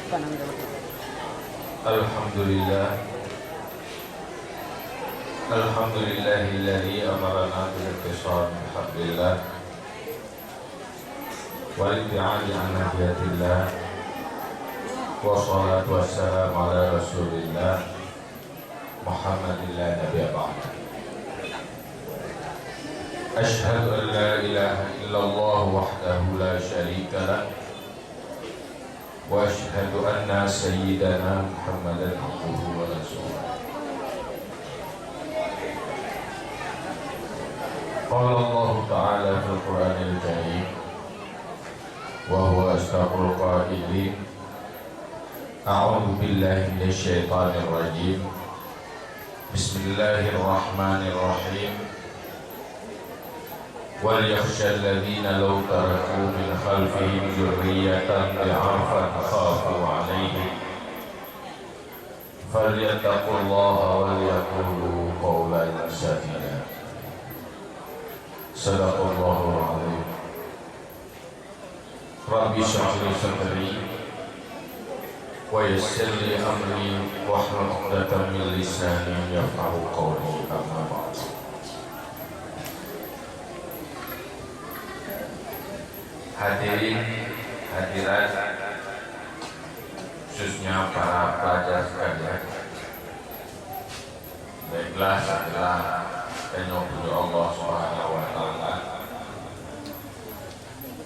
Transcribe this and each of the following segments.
Alhamdulillah, Alhamdulillahilladzi amarana bil-inqisam bihamdillah wal-ibti'adi an hadiyatillah wa salatu wassalamu ala rasulillah Muhammadillah nabiyya ba'da. Ashhadu an la ilaha illallah wahdahu la syarika lah wa ashhadu anna sayyidana Muhammadan abduhu wa rasuluh. Qala Allah Ta'ala fil Qur'anil Karim wa huwa asdaqul qailin. A'udzu billahi minasy syaithanir rajim. Bismillahirrahmanirrahim. Wal yakhshal ladzina law taraku min khalfihim dzurriyyatan dha'afan khafu 'alaihim falyattaqullaha wal yaqulu qawlan sadida. Sadaqallahul azim. Rabbi shrah li sadri wa yassir li amri wahlul 'uqdatam min lisani yafqahu qawli. Amma ba'd. Hadirin hadirat, khususnya para pelajar sekalian, baiklah setelah penyukur Allah Subhanahu wa Ta'ala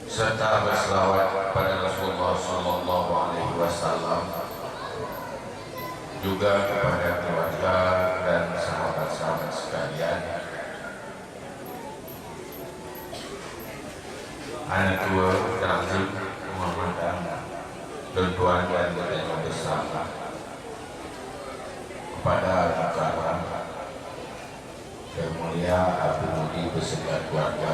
serta berselawat kepada Rasulullah Sallallahu Alaihi Wasallam, juga kepada keluarga dan sahabat-sahabat sekalian, anak tua terangkum memandang tentuan dan bertanya bersama kepada acara yang mulia Abu Mudi beserta keluarga,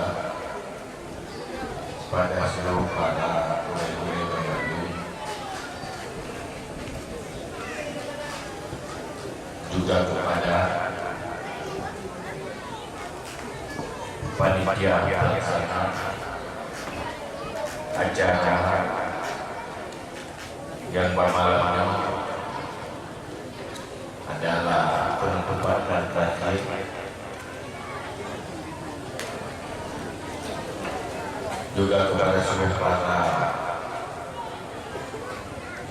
pada seluruh para ulama Bandung, juga kepada panitia pelaksana acara yang bermalamnya adalah penutupan dan terakhir, juga kepada seluruh para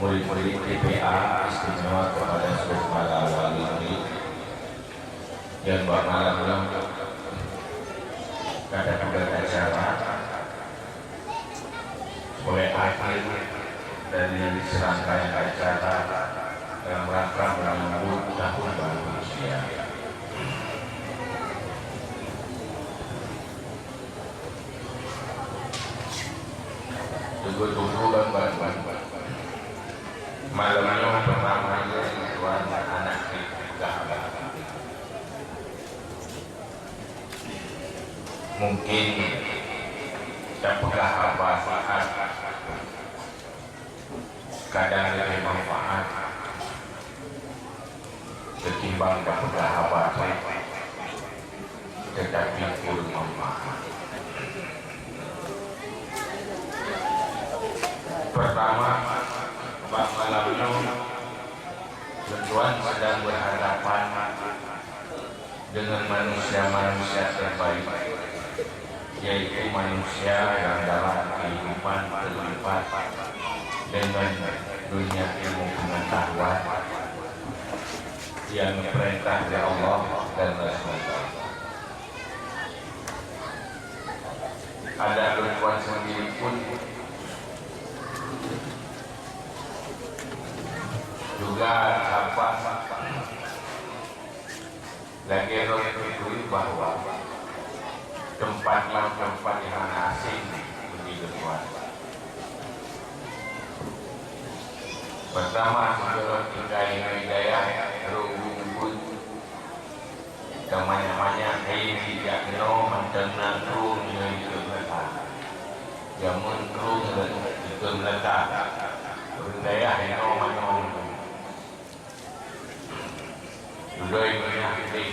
murid-murid TPA, istimewa kepada seluruh para wali murid yang bermalam kadang-kadang acara sebagai akhir dari serangkaian acara dalam rangka menyambut tahun baru Malaysia. Tunggu dan bantuan malamnya pertama tuan anak kita mungkin apakah apa saat kadang lebih manfaat ketimbang apakah apa tetapi kurang manfaat. Pertama, malamnya tuan sedang berhadapan dengan manusia-manusia terbaik, yaitu manusia yang dalam kehidupan terlibat dengan dunia ilmu pengetahuan yang perintah dari Allah dan Rasulullah. Ada tuan sendiri pun juga apa lagi mengetahui bahwa tempat yang asing begitu kuat. Pertama, sebelum kita hidayah rumput kemana-mana ini tidak no mentenang rung yang itu meletak, yang menrung itu meletak hidayah yang no mana Dudoi menyakiti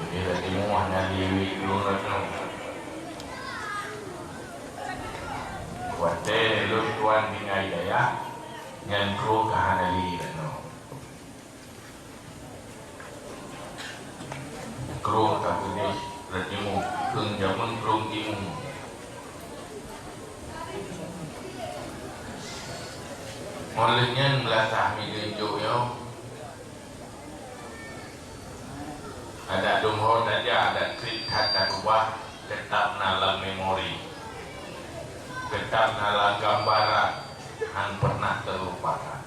Bila timuah na liwi lunod no Wate lu tuan bingai daya ngan kru kahanali no. Kru kapuni ratimu kung jamun kru timu. Mulanya melatah midenjuk yo. Ada dumho saja, ada cerita tak ubah, tetap dalam memori, tetap dalam gambaran yang pernah terlupakan.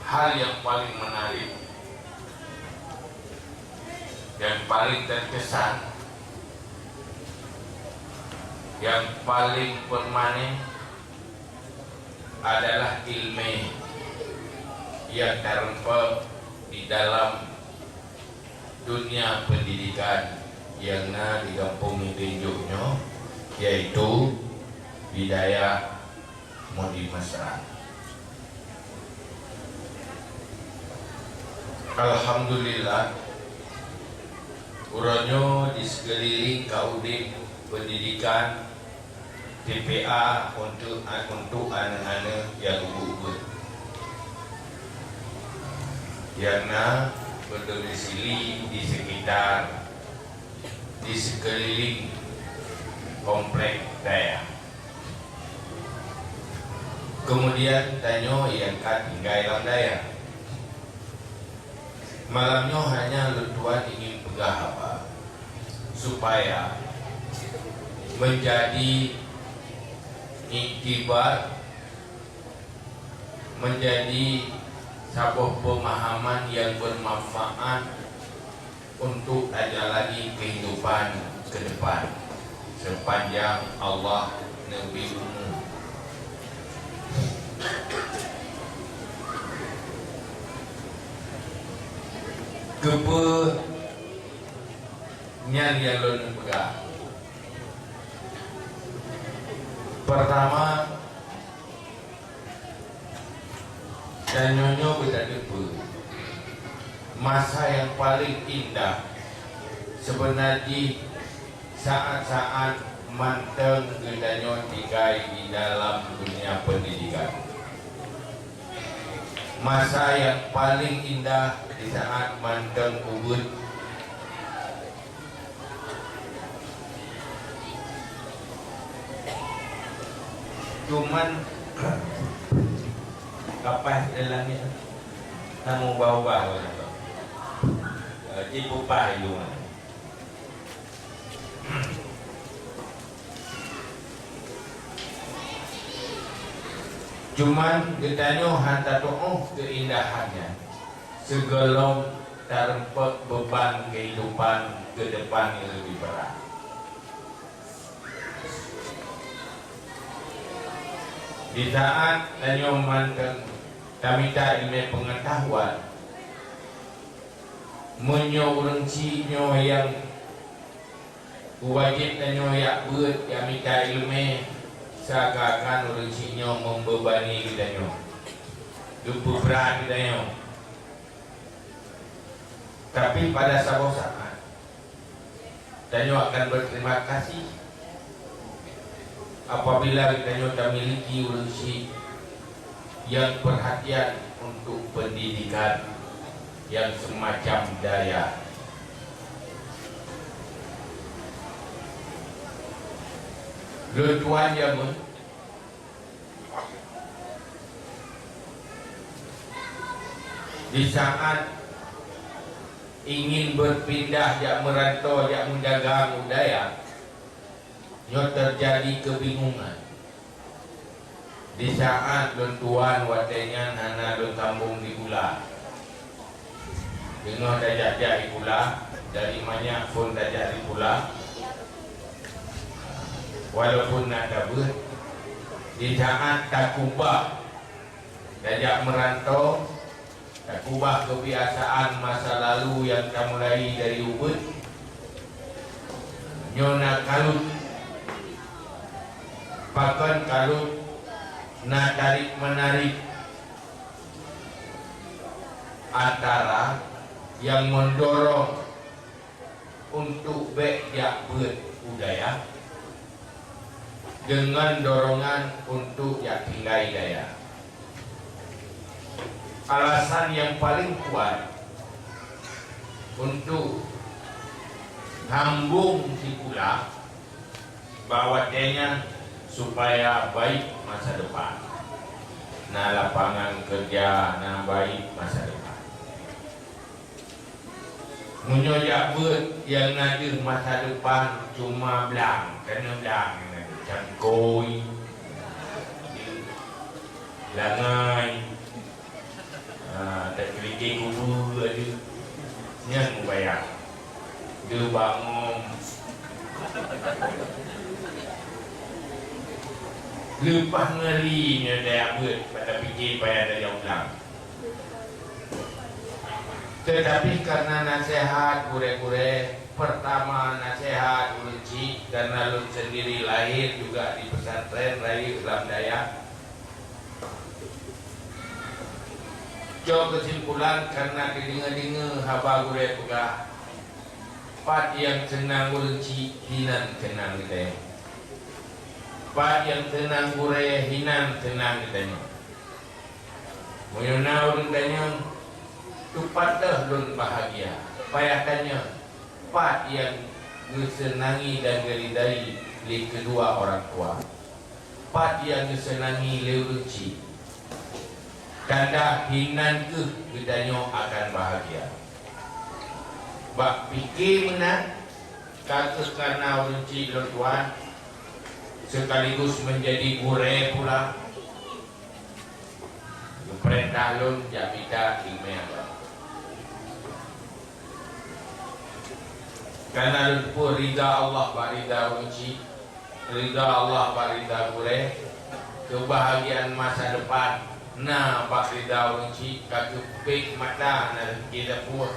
Hal yang paling menarik, yang paling terkesan, yang paling permanen adalah ilmu yang terempap di dalam dunia pendidikan yang di kampung Tinjuknya, yaitu Bidayah Mudi Mesra. Alhamdulillah, uronyo di sekeliling kaudip pendidikan TPA untuk anak-anak yang gugur, yang berdomisili di sekitar di sekeliling komplek daya. Kemudian tanyo yang tinggal dalam daya. Malamnya hanya lutuan ingin pegah apa supaya menjadi iktibar, menjadi sebuah pemahaman yang bermanfaat untuk menjalani kehidupan ke depan sepanjang Allah Nabi umum. Kepenyan yang lon pegang. Pertama, dan nyonya berdebu. Masa yang paling indah sebenarnya saat-saat manteng gedanyo tigai di dalam dunia pendidikan. Masa yang paling indah di saat manteng ubud cuman kapas dalamnya kamu bawa ibu payu. Cuman ditanya hantar keindahannya segelom terempet beban kehidupan ke depan yang lebih berat. Di saat tanya manteng kami tak ilmu pengetahuan menyorongcinya yang wajib tanya yang buat kami tak ilmu seakan-akan urungcinya membebani kita lupa berat kita. Tapi pada satu saat tanya akan berterima kasih apabila kita memiliki urungci yang perhatian untuk pendidikan yang semacam daya. Tuan yang di saat ingin berpindah jak merantau jak menjaga budaya, nyo terjadi kebingungan. Di saat tuan watenya nana don kampung di Gula, dengar dajak di Gula, dari banyak pun dajak di Gula. Walaupun nak kabut, di saat tak ubah dajak merantau, tak ubah kebiasaan masa lalu yang kamu mulai dari Ubud, nyona kalut, bahkan kalut nak tarik menarik antara yang mendorong untuk bejak budaya dengan dorongan untuk tinggai daya. Alasan yang paling kuat untuk hambung si pula bahawa tanya supaya baik masa depan, na lapangan kerja na baik masa depan. Menyoyak buat yang ada masa depan cuma belang, kena belang macam koi, langai, tak kelike kubur ada, yang bayar, dia bangun, lepas ngerinya dia buat pada fikir payah dari ulang. Tetapi karena nasihat gure-gure, pertama nasihat ulci, karena lu sendiri lahir juga di pesantren Rayi Islam Dayak. Jauh kesimpulan karena didengar-dengar haba gure pegah, pat yang senang ulci hinan senang kita. Pat yang tenang gure hinan tenang katanya. Muyuna urang tanya tupatlah lun bahagia. Payah tanya pat yang disenangi dan geridai li kedua orang tua. Pat yang disenangi leuci. Tanda hinan ke katanya akan bahagia. Bak fikir menang kata karena urunci lun tuan sekaligus menjadi gure pula. Perintah lun jabita ilmu agama. Karena lun pun rida Allah barida unci, rida Allah barida gure, kebahagiaan masa depan. Nah, bak rida unci kakupik mata na kita pun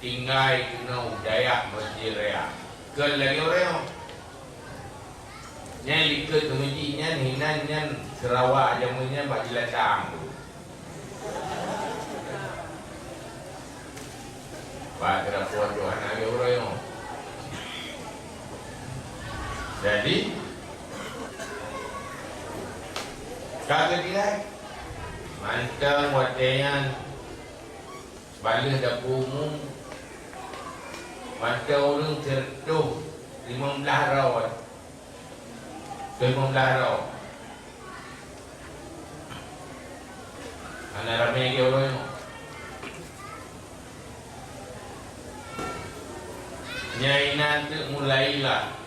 tinggai kena daya masjid rea. Ke lagi orang nya ikut kemudinya hinannya Sarawak jamunya bak jelatang tu. Pak kena puan Tuhan lagi orang. Jadi kata dia mantang wadayan balik dapur umum mantang orang tertuh 15 rawat 15 rawat anak ramai lagi orang Nyai nanti mulailah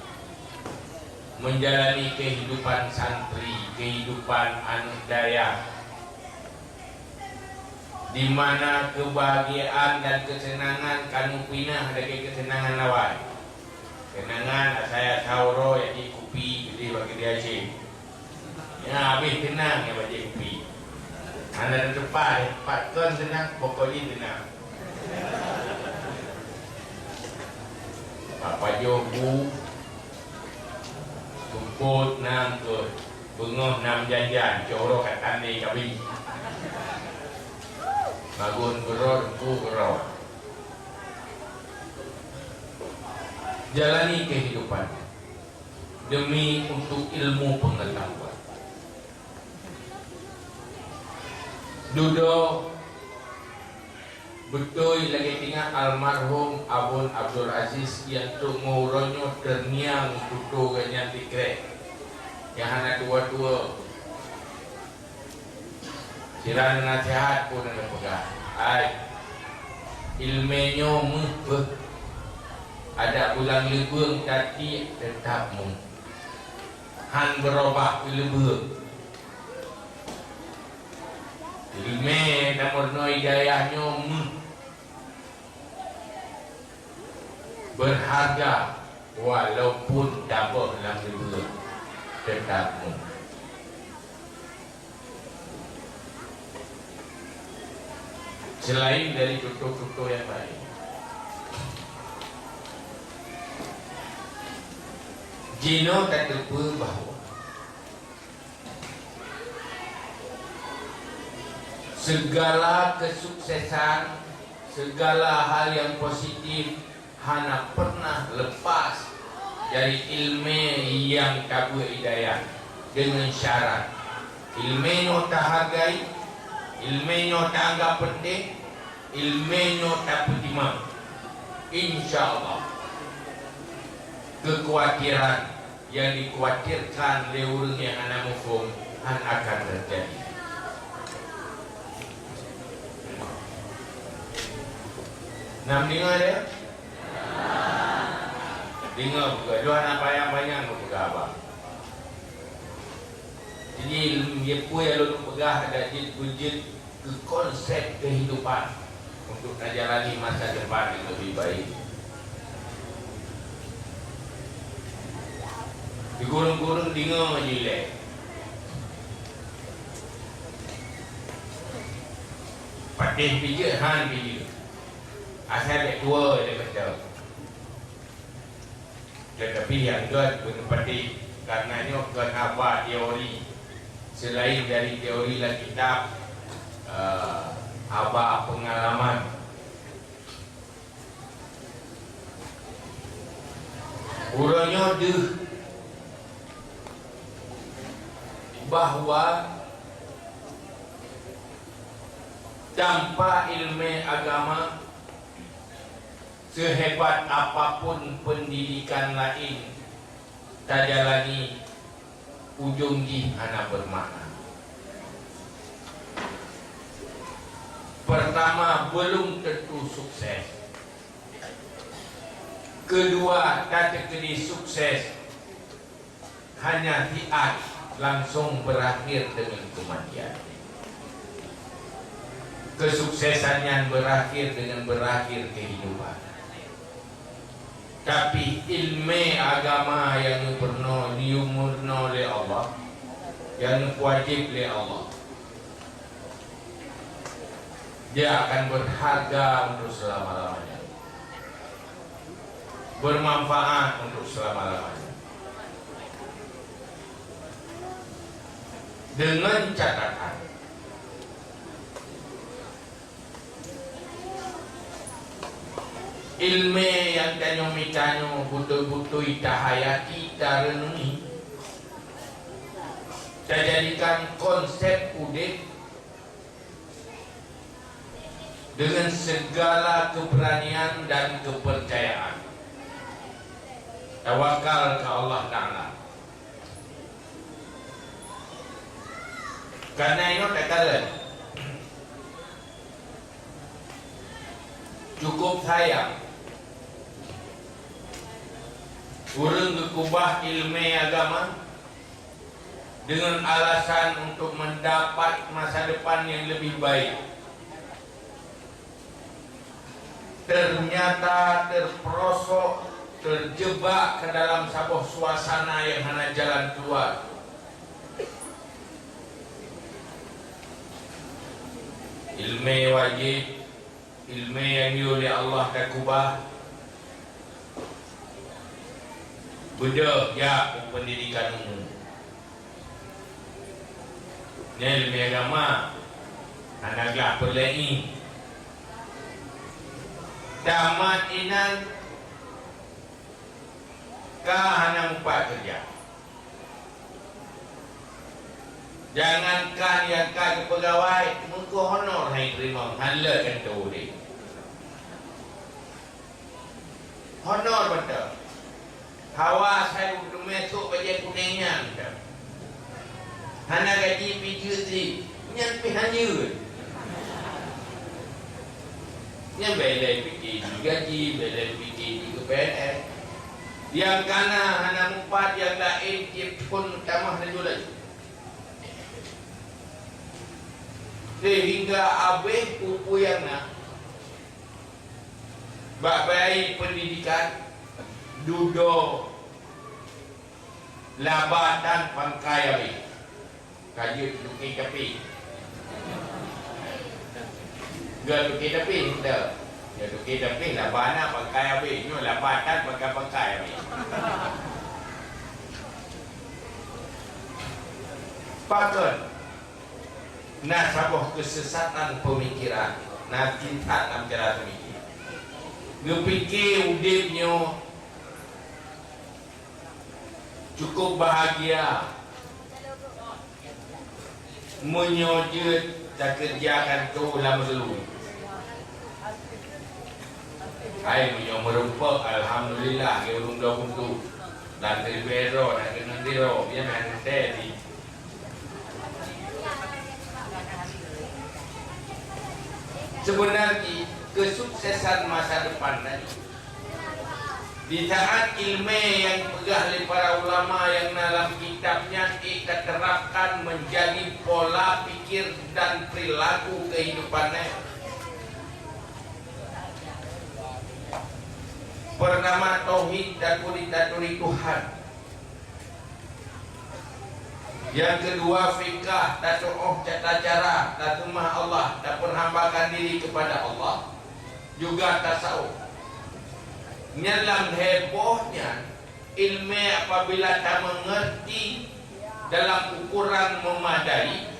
menjalani kehidupan santri, kehidupan anak daya, di mana kebahagiaan dan kesenangan kamu pinah dari kesenangan lawan. Kenangan saya tahu yang di kopi jadi bagi dia cik. Ya habis tenang ya bagi kopi. Anda depan, patkan tenang, pokoknya tenang. Papa Jobu tumput nang ke bengah nam janjan corok kat tandai kabi bagun berod ku berod jalani kehidupan demi untuk ilmu pengetahuan duduk betul lagi tinggal almarhum Abun Abdul Aziz yang tu nguronyo terniang tutu ganyan tikre yang anak tua-tua siran nasihat pun ada pegang ay ilmenyo muh ada ulang lebeng tadi tetap mu han berubah lebeng ilme namor noi dayahnya berharga walaupun dapat dalam lebih tetap selain dari contoh-contoh yang baik Jino tak lupa bahawa segala kesuksesan, segala hal yang positif hana pernah lepas dari ilmu yang kabur hidayah dengan syarat ilmu tak hargai, ilmu tak anggap penting, ilmu tak pertimang. InsyaAllah kekhawatiran yang dikhawatirkan oleh orang yang anak mufum akan terjadi. Nak dengar dia? Dengar buka. Dua anak bayang-bayang buka abang. Jadi dia pun yang lalu pegah ada wujud ke konsep kehidupan untuk nak jalani masa depan yang lebih baik. Di gurung-gurung dengar je. Patih pijak, han pijak. Asal dia tua dia kata. Tetapi yang tuan berpatih karenanya kena buat teori selain dari teori lah kitab abah pengalaman. Urangnya deh bahawa tanpa ilmu agama sehebat apapun pendidikan lain tak jalani ujung di hana bermakna. Pertama, belum tentu sukses. Kedua, tak terkini sukses hanya tiat langsung berakhir dengan kematian. Kesuksesannya berakhir dengan berakhir kehidupan. Tapi ilmu agama yang pernah diumurna oleh Allah, yang wajib oleh Allah, dia akan berharga untuk selama-lamanya, bermanfaat untuk selama-lamanya. Dengan catatan ilmu yang tanyo-mitanyo betul-betul kita hayati, kita renungi, kita jadikan konsep udik dengan segala keberanian dan kepercayaan. Tawakal ke Allah Ta'ala. Karena ini katakan cukup sayang orang berubah ilmu agama dengan alasan untuk mendapat masa depan yang lebih baik, ternyata terperosok, terjebak ke dalam sebuah suasana yang hanya jalan keluar. Ilmu wajib, ilmu yang oleh Allah dan kubah, budak ya pendidikan umum. Ini ilmu agama, anaklah perlain. Tamat inan, kah hanya empat kerja. Jangankan yang kaki pegawai, muka honor yang terima, halakan tu dia. Honor betul. Hawa saya mesuk baca kuningnya betul. Hana gaji pijut si, nyampe hanya. Nyampe belai fikir gaji, belai fikir juga PNS. Yang kana hana empat yang lain dia pun tamah dan lagi. Sehingga habis pupu yang nak baik pendidikan duduk labatan pangkai habis kaji duki tepi gak duki tepi tidak ya duki tepi labana pangkai habis ini labatan pangkai habis pakon nah sabuh kesesatan pemikiran nah cinta dalam cara memikir dia fikir udipnya cukup bahagia, menyojut dan kerjakan tu lama dulu. Hai punya merupakan alhamdulillah ke urung dah untuk dan teribero dan kena diro dia nanti di sebenarnya kesuksesan masa depan tadi di saat ilmu yang pegah oleh para ulama yang dalam kitabnya kita terapkan menjadi pola pikir dan perilaku kehidupannya. Pertama tauhid dan kulitaturi Tuhan. Yang kedua fikah, tatu'uh, tata cara, tatumah Allah, dan perhambakan diri kepada Allah. Juga tasawuf. Dalam hebohnya ilmu apabila tak mengerti dalam ukuran memadai,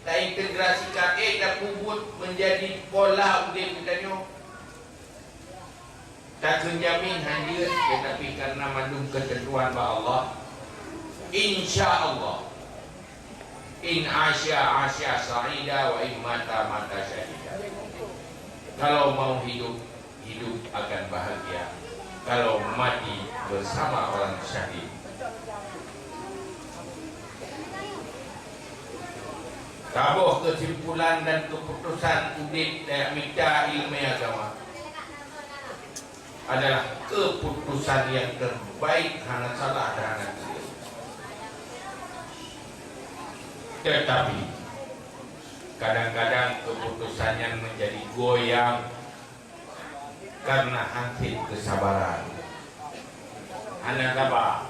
tak integrasikan, tak puput menjadi pola udip kita nyo. Tak menjamin hadir, tetapi karena mandung ketentuan bahwa Allah, insya Allah, in asya sa'ida wa in mata syahida. Kalau mau hidup akan bahagia. Kalau mati bersama orang syahid. Tabuh kesimpulan dan keputusan udip dan minta ilmu agama adalah keputusan yang terbaik, hanya salah dan hanya keliru. Tetapi kadang-kadang keputusannya menjadi goyang karena hampir kesabaran. Anak sabar.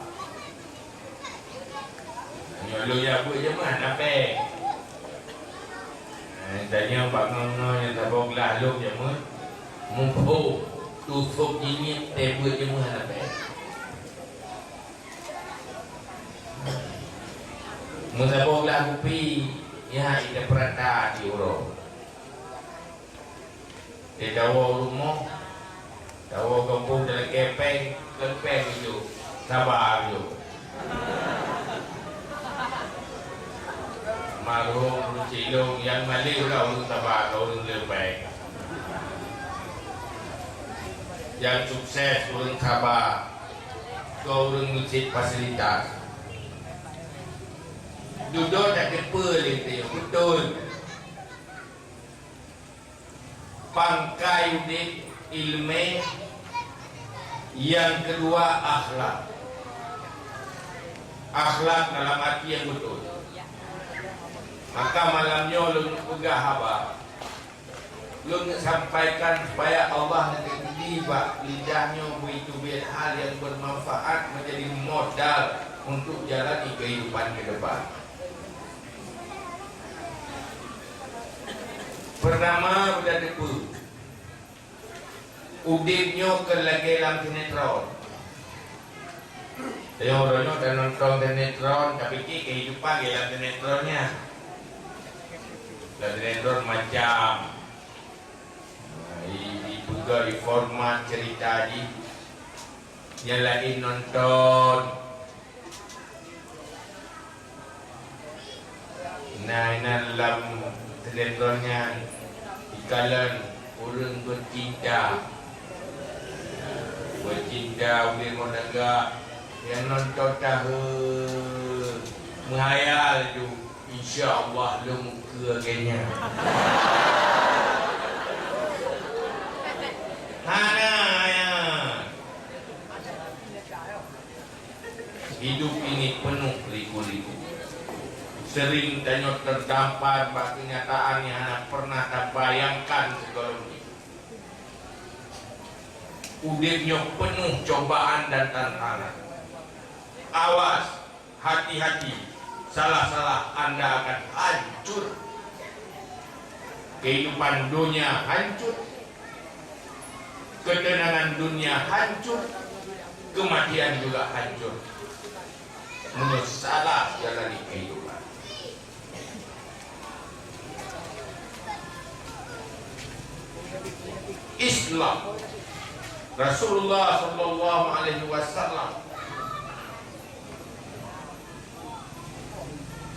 Nyolo ya bu je mana pe. Tanya pak ngono yang tabok lalu je mu. Mumpu tutup ini tebut je mana pe. Musabok lagu pi ya ida perata di uro. Di dawo rumah, dawo kampung dalam kepeng itu sabar itu. Marung cilung yang mali udah urus sabar, urus lebay. Yang sukses urus sabar, kau urus musik fasilitas. Duduk tak kepa itu betul. Pangkai udip ilmu. Yang kedua akhlak. Akhlak dalam arti yang betul. Maka malamnya lu pegah apa? Lu sampaikan supaya Allah nanti tiba lidahnya begitu biar hal yang bermanfaat menjadi modal untuk jalani kehidupan ke depan. Pertama sudah debu udipnya ke lagi dalam sinetron. Yang orangnya dah nonton sinetron, tapi kehidupan dalam sinetronnya dalam sinetron macam juga di format cerita di yang lagi nonton. Nah dalam sinetronnya ikalan orang bercinta boleh menegak yang nonton tahu menghayal tu insya-Allah lu muka kayaknya hana ya hidup ini penuh liku-liku. Sering tanya terdampar bak kenyataan yang anak pernah tak bayangkan sebelum ini. Udipnya penuh cobaan dan tantangan. Awas, hati-hati, salah-salah Anda akan hancur. Kehidupan dunia hancur, ketenangan dunia hancur, kematian juga hancur. Menyesalah jalani kehidupan. Islam Rasulullah sallallahu alaihi wasallam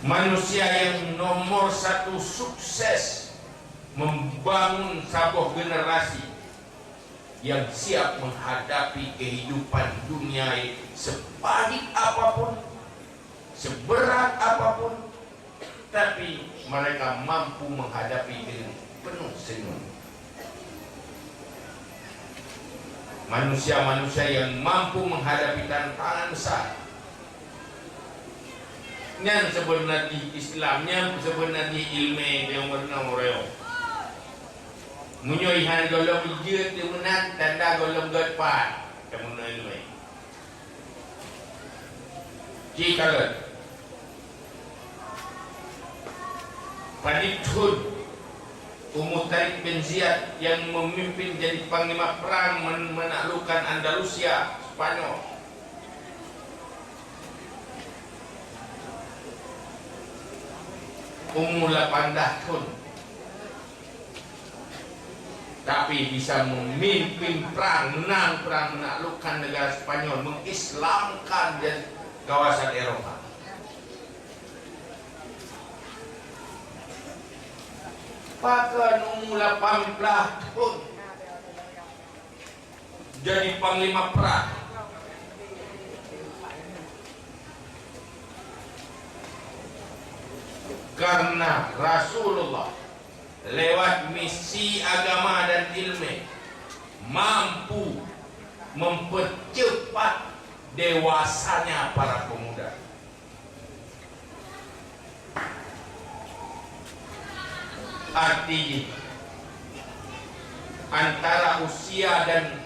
Manusia yang nomor satu sukses membangun sebuah generasi yang siap menghadapi kehidupan dunia sepahit apapun, seberat apapun, tapi mereka mampu menghadapi dengan penuh senyum. Manusia-manusia yang mampu menghadapi tantangan besar. Yang sebenarnya Islamnya sebenarnya ilmu yang benar orang. Munyoihan golong hijau temenat tanda golong godpat temenat ilmu. Jika Paditun Ummu Tariq bin Ziyad yang memimpin jadi panglima perang menaklukkan Andalusia Spanyol. Umur 8 tahun, tapi bisa memimpin perang, menang perang, menaklukkan negara Spanyol, mengislamkan kawasan Eropa. Bahkan umur 18 tahun jadi panglima perang. Karena Rasulullah lewat misi agama dan ilmu mampu mempercepat dewasanya para pemuda. Artinya antara usia dan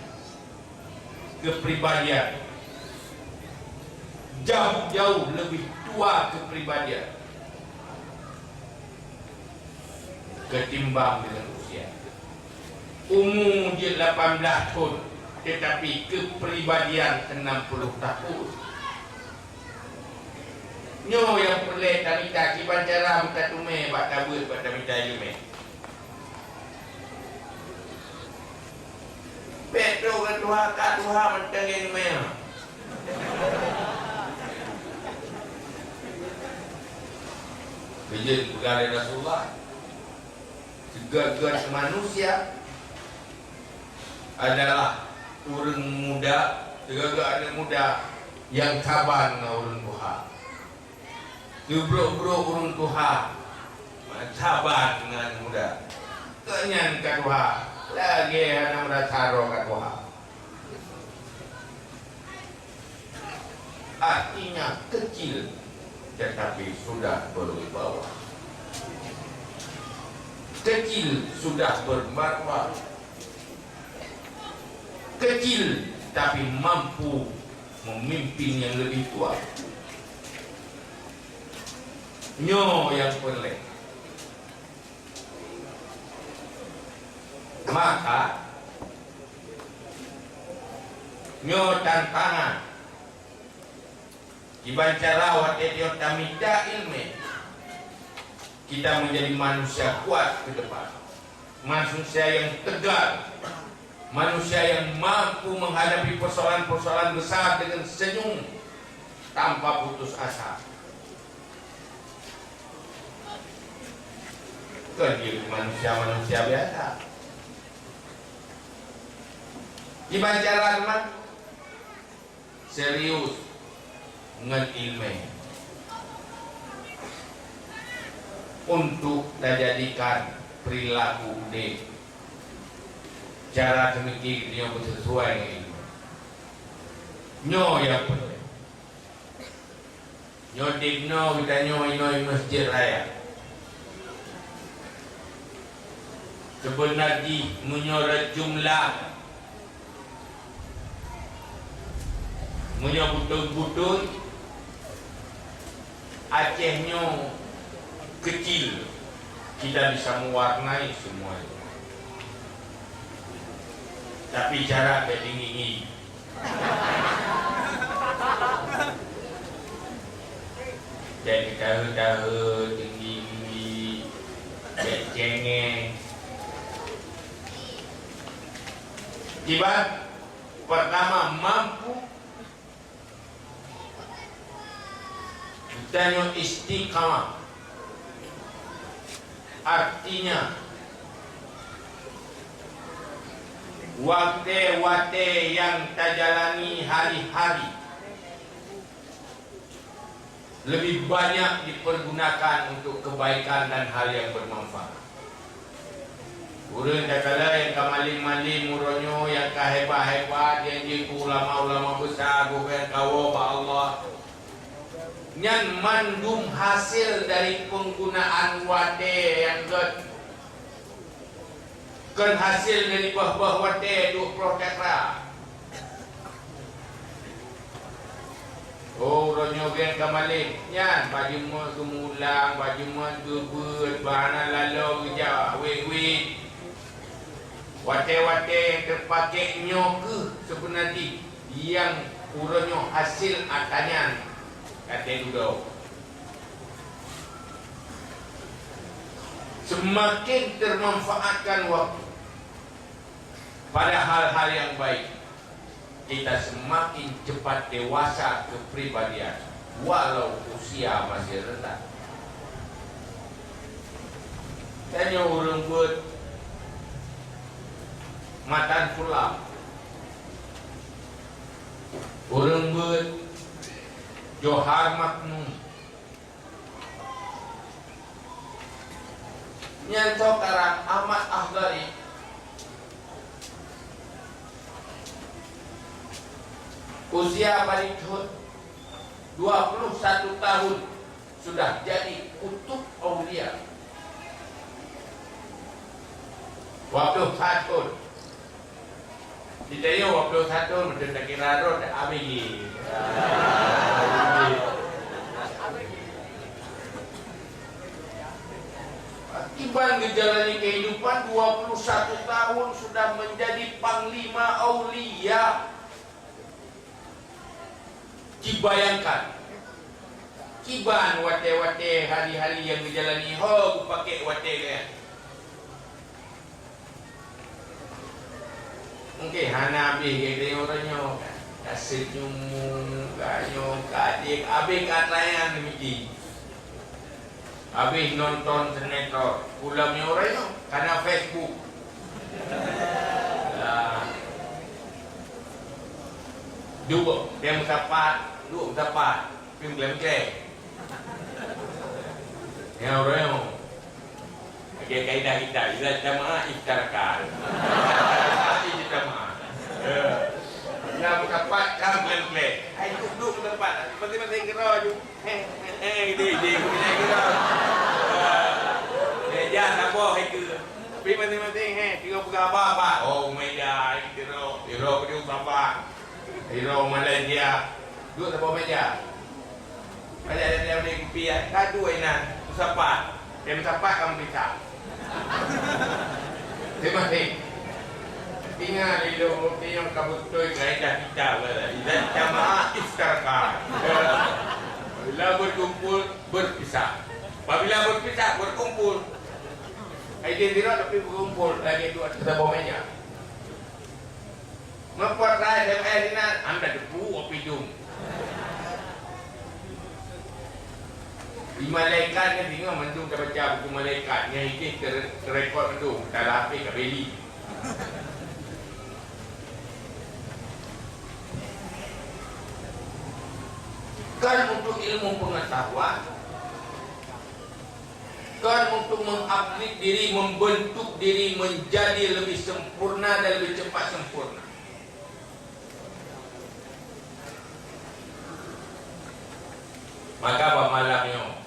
kepribadian jauh-jauh lebih tua kepribadian ketimbang dengan usia. Umur dia 18 tahun, tetapi kepribadian 60 tahun. Nyo yang pelik tanita kiban cara minta tume bak tabut bak minta yume. Petro ke Tuhan kat Tuhan mentengin me. Bijil pegawai Rasulullah. Segala manusia adalah orang muda, segala anak muda yang sabar dengan orang Tuhan. Gebrok-gebrok orang Tuhan sabar dengan muda. Kenyan ke Tuhan, lagi anak muda caro ke Tuhan. Artinya kecil, tetapi sudah berwibawa. Kecil sudah bermarwah, kecil tapi mampu memimpin yang lebih kuat. Nyo yang pelik. Maka nyo tantangan dibaca rawat etiot tamida ilmu. Kita menjadi manusia kuat ke depan, manusia yang tegar, manusia yang mampu menghadapi persoalan-persoalan besar dengan senyum tanpa putus asa. Jadi manusia-manusia biasa. Dibaca rahmat serius dengan ilmu. Untuk dijadikan perilaku de cara demikian dia sesuai dengan ilmu. Nyo yang benar. Nyo digno kita nyo masjid raya. Sebenarnya menyorot jumlah, menyorot butul-butul, Acehnya kecil, kita bisa mewarnai semuanya. Tapi cara tinggi, jadi tahu tinggi, cengeng. Tiba pertama mampu Tanya istiqamah, artinya wate-wate yang terjalani hari-hari lebih banyak dipergunakan untuk kebaikan dan hal yang bermanfaat. Urang dakala yang kamaling-maling muronyo, yang kahebat-hebat, yang jiku ulama-ulama besar, bukan kawo ba Allah. Nyan mandum hasil dari penggunaan wate yang kan hasil dari buah-buah wate 20 kekra. Oh, ronyo gen kamaling nyan baju mo kemulang, baju mo gebet, bahana lalu geja wing-wing. Wate-wate yang terpakai nyoke sebenarnya yang uronyo hasil atanyan kata duduk. Semakin termanfaatkan waktu pada hal-hal yang baik, kita semakin cepat dewasa kepribadian walau usia masih rendah. Tanya orang buat matan pulang, orang buat Johar Maknum, nyantok karang Ahmad Ahdari, usia Barithut 21 tahun sudah jadi kutub aulia. Waktu satu ditanya waktu satu betul tak kira roh dah habis. Akibat menjalani kehidupan 21 tahun sudah menjadi panglima aulia. Dibayangkan kiban wate-wate hari-hari yang menjalani ho pakai wate kan. Mungkin hana habis kita orangnya kasih nyumung kanyo kadik habis katanya demikian. Habis nonton sinetron pulamnya orangnya karena Facebook. Dua dia mendapat film ke yang orang yang kaidah kita jamaah iftarkan jamaah yang mendapat film ke ai duduk mendapat penting-penting kira ju di punya kira meja apa ke tapi penting-penting tiga apa oh meja kira dia apa Hero Malaysia duduk di bawah meja. Ada dia kopi kadu ina usapan. Dia mencapai kamu bisa. Terima kasih. Tinggal di luar yang kabut tu gereja kita berada. Dan jamaah iftarkan. Bila berkumpul berpisah. Apabila berpisah berkumpul. Idea tidak tapi berkumpul lagi dua di bawah meja. Membuat rakyat DPR ini anda debu opidum. Di malaikatnya tinggal mendung terbaca buku malaikatnya ini terekod mendung tak lapik ke beli. Kan untuk ilmu pengetahuan, kan untuk mengupgrade diri, membentuk diri menjadi lebih sempurna dan lebih cepat sempurna. Maka pemalamnya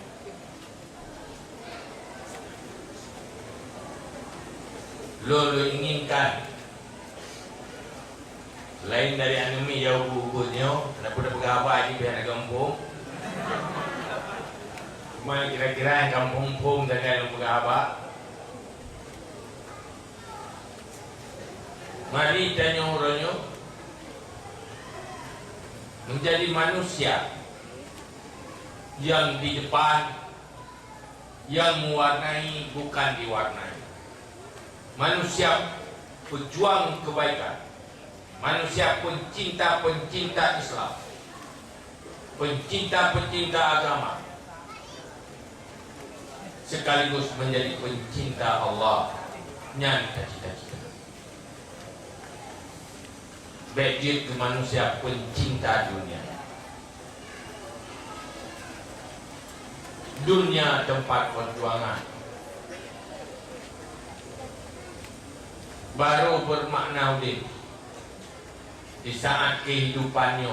lo inginkan lain dari anemi jauh bubutnya kenapa dah berapa di pihak kampung cuma kira-kira yang kampung-kampung dan yang berapa mari tanya orangnya menjadi manusia yang di depan, yang mewarnai bukan diwarnai. Manusia pejuang kebaikan, manusia pencinta-pencinta Islam, pencinta-pencinta agama, sekaligus menjadi pencinta Allah. Nyan cita-cita bejit ke manusia pencinta dunia. Dunia tempat perjuangan, baru bermakna udip di saat kehidupannya.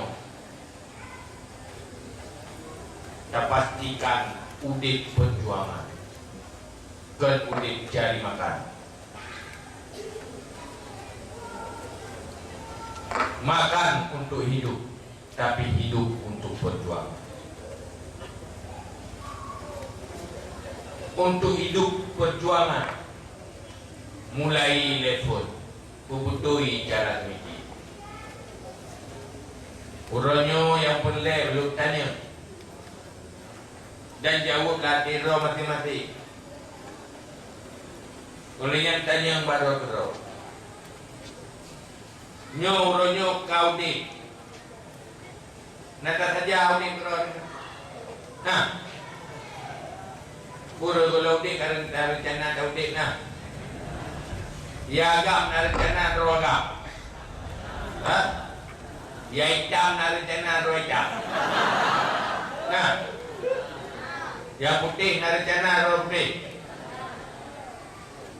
Dan pastikan udip perjuangan, kan udip cari makan. Makan untuk hidup, tapi hidup untuk berjuang. Untuk hidup perjuangan, mulai level bubutui cara ini. Uronyo yang perle belum tanya dan jawablah tiro mati-mati. Oleh yang tanya baru-baru nyo kau ni nata saja ni kron nah pura kalau ni karena rencana kau ni nah ya agam rencana roga ha ya hitam rencana roga nah ya putih rencana roga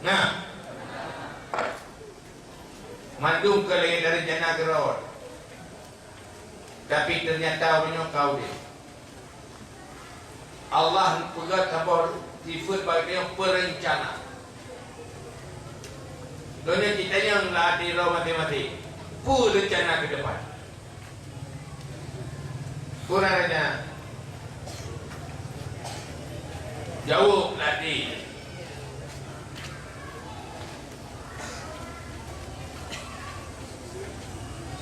nah mandung ke lagi dari jana gerawat, tapi ternyata orangnya kau dia. Allah pegat apa sifat bagi yang perencana. Dunia kita yang latih roh mati-mati, full rencana ke depan. Kurang rencana, jauh latih.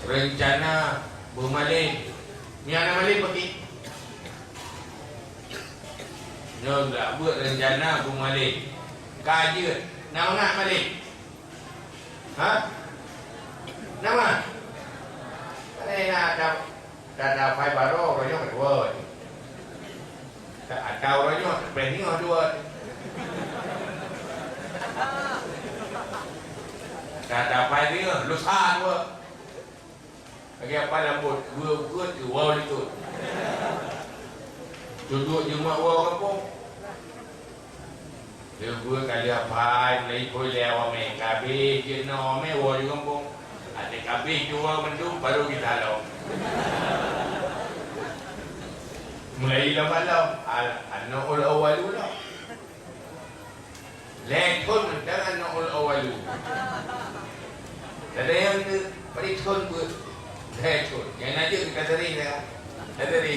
Rencana bermalin, yang nak malin pergi. Nyo tak buat rencana bermalin, kaji nak nak malin. Ha? Nama? Ini nak ada fai baru, orangnya kedua. Tak ada orangnya pending dua. Tak ada fai dia, lusa dua. Bagi apa lambut gua tu wow itu. Duduk jemaah wow kampung. Dia gua kali apa lagi koi lewa me kabe je no me wow di kampung. Ada kabe jual mendung baru kita lalu. Mulai lalu anak ul awalu lah. Lekon dengan anak ul awalu. Ada yang perikon buat lekon. Yang aja kita sering dah. Dari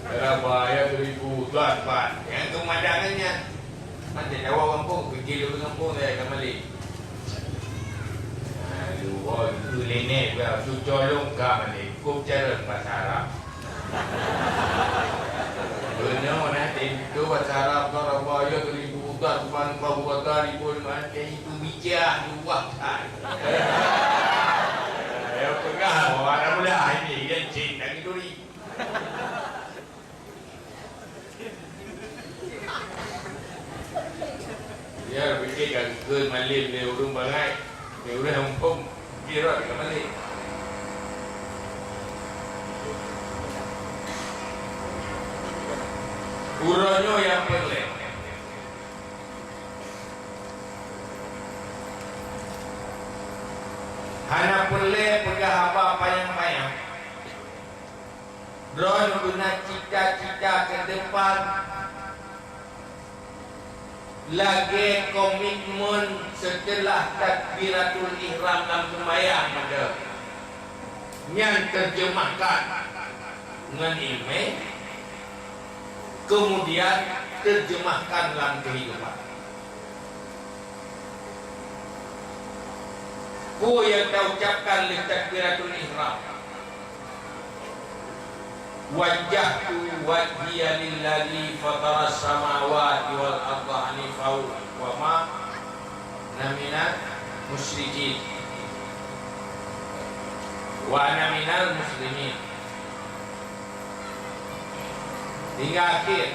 Surabaya 2008. Yang kemandangannya macam Jawa kampung, pergi dulu kampung saya kembali. Aduh, itu lenek lah, tu colong kembali. Kau cara bahasa Arab. Benar nanti itu bahasa Arab Surabaya 2008 Kabupaten Ibu macam itu bijak juga. Ya pegah, orang mula ini yang cing lagi duri. Ya, fikirkan ke Malim dia urung bangai, dia urung hukum kira ke Malim. Uronyo yang perle. Hanya perle pegah apa yang payang. Ron guna cita-cita ke depan. Lagi komitmen setelah takbiratul ihram dan sembahyang ada yang terjemahkan dengan ilmu, kemudian terjemahkan dalam kehidupan. Ku yang kita ucapkan di takbiratul ihram, wajjahtu wajhiya lilladzi fatara samawati wal arda hanifan wa ma ana minal musyrikin wa ana minal muslimin hingga akhir.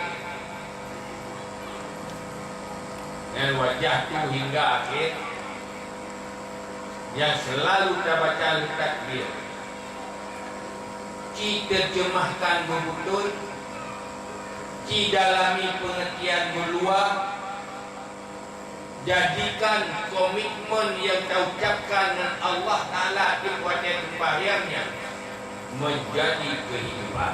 dengan wajah itu hingga akhir, yang selalu kita baca takbir, kita terjemahkan betul, kita dalami pengertian berluar, jadikan komitmen yang kita ucapkan dengan Allah Ta'ala di kuatnya sembahyangnya menjadi kehidupan.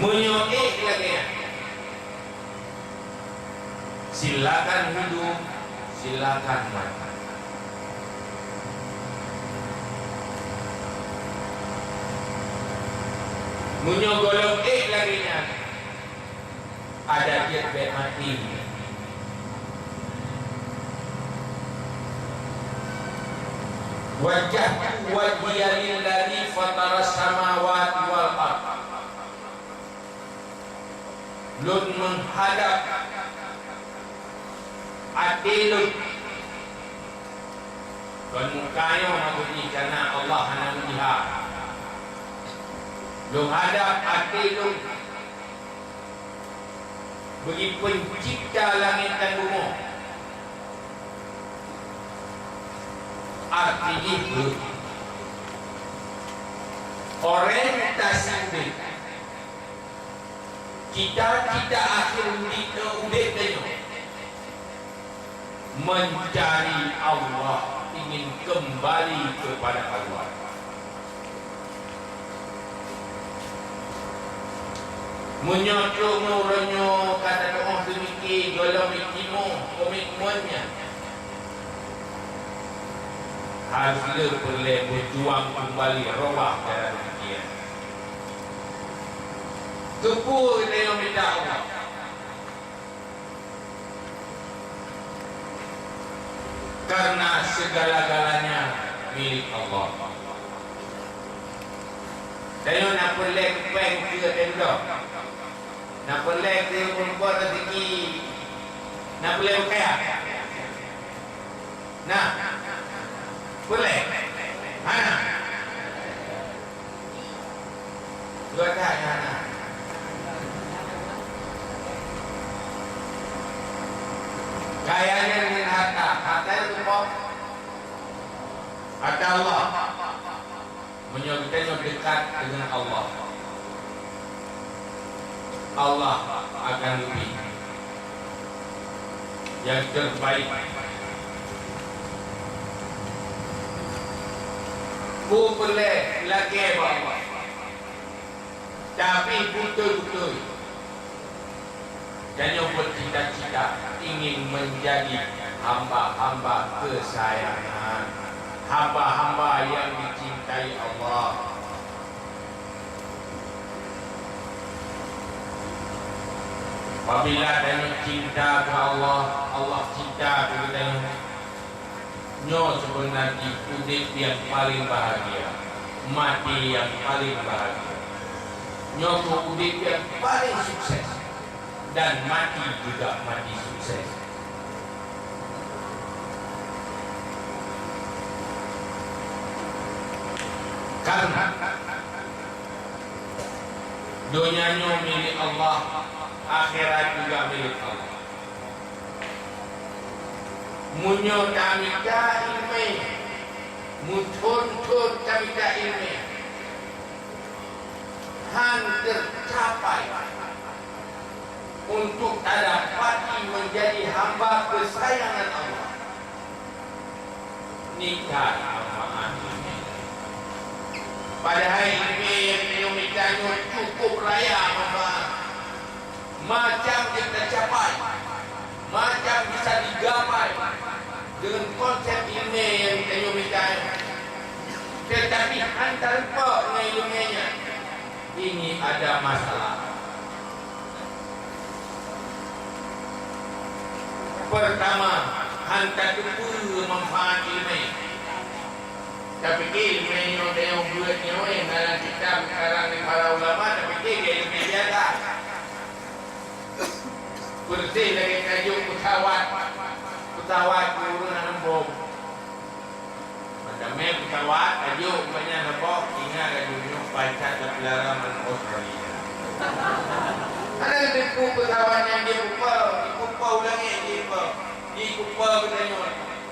Menyoek lagi, silakan hidup, silakan mati. Menyogolok lagi ada dia baik mati. Wajah wajiyalil ladzi fatara samawati wal ardh. Lun menghadap adilun dan mukanya maksudnya karena Allah hanya melihat. Lun hadap adilun bagi pencipta langit dan bumi. Artinya orientasi hidup kita tidak akhir hidup mencari Allah, ingin kembali kepada Allah. Menyokong muronyo kata doa demikian dalam ikimu komitmennya harus perlu berjuang kembali robah dalam demikian. Kepul dengan minta Allah. Karena segala-galanya milik Allah. Dan nak perlu kepeng ke tenda. Nak perlu ke membuat rezeki. Nak perlu kaya. Nah. Boleh. Mana? Dua tak mana? Kayanya dengan harta. Harta itu apa? Harta Allah. Menyokong dekat dengan Allah. Allah akan lebih yang terbaik. Ku boleh lagi bawa, tapi betul-betul jangan bercita-cita ingin menjadi hamba-hamba kesayangan, hamba-hamba yang dicintai Allah. Apabila kita cinta ke Allah, Allah cinta ke kita. Nyo sebenarnya hidup yang paling bahagia, mati yang paling bahagia. Nyo hidup yang paling sukses dan mati juga mati sukses. Karena dunia nyo milik Allah, akhirat juga milik Allah. Munyo kami ka ilmi, muntun kami ka ilmi, han tercapai untuk dapati menjadi hamba kesayangan Allah. Nikah amaan ini. Padahal ilmi yang menyumitanya cukup raya macam kita capai, macam bisa digapai dengan konsep ilmu yang kita nyumitanya. Tetapi tanpa dengan ilmunya ini ada masalah. Pertama, hantar itu manfaat ilmu. Tapi ilmu yang buatnya dalam kitab sekarang ni para ulama, tapi ilmu biasa. Bersih dari kayu pesawat turun dalam bom. Macam ni pesawat kayu banyak nabok ingat kayu pacar terpelaraman Australia. Ada tipu pesawat yang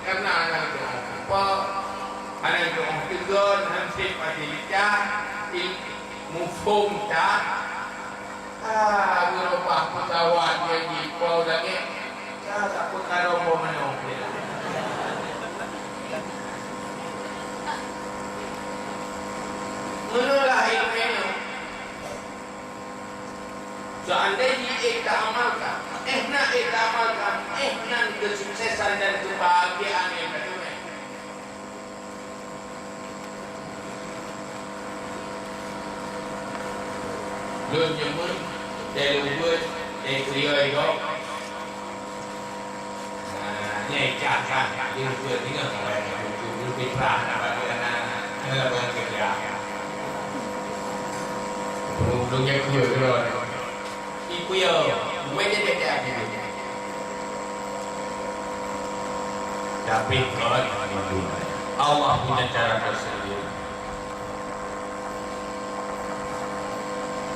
karena anak itu apa anak itu tegon hansip adilita mufhum tak berubah pesawat yang jipau lagi tak perkara apa menang menulah ilmu seandainya kita amalkan nak kita amalkan nak kesuksesan dan kebahagiaan yang kedua luôn nyebut dia lubut dia krioi kau nyekah kan dia lubut tinggal kalau yang lubut fitrah apa dia nak bukan kerja belumnya krioi kalau ibu ya bukan jadi dia tapi God Allah punya cara tersendiri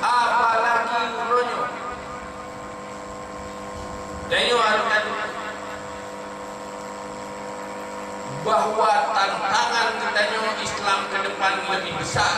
apalagi menunjuk dan nyuarakan bahwa tantangan katanya Islam ke depan lebih besar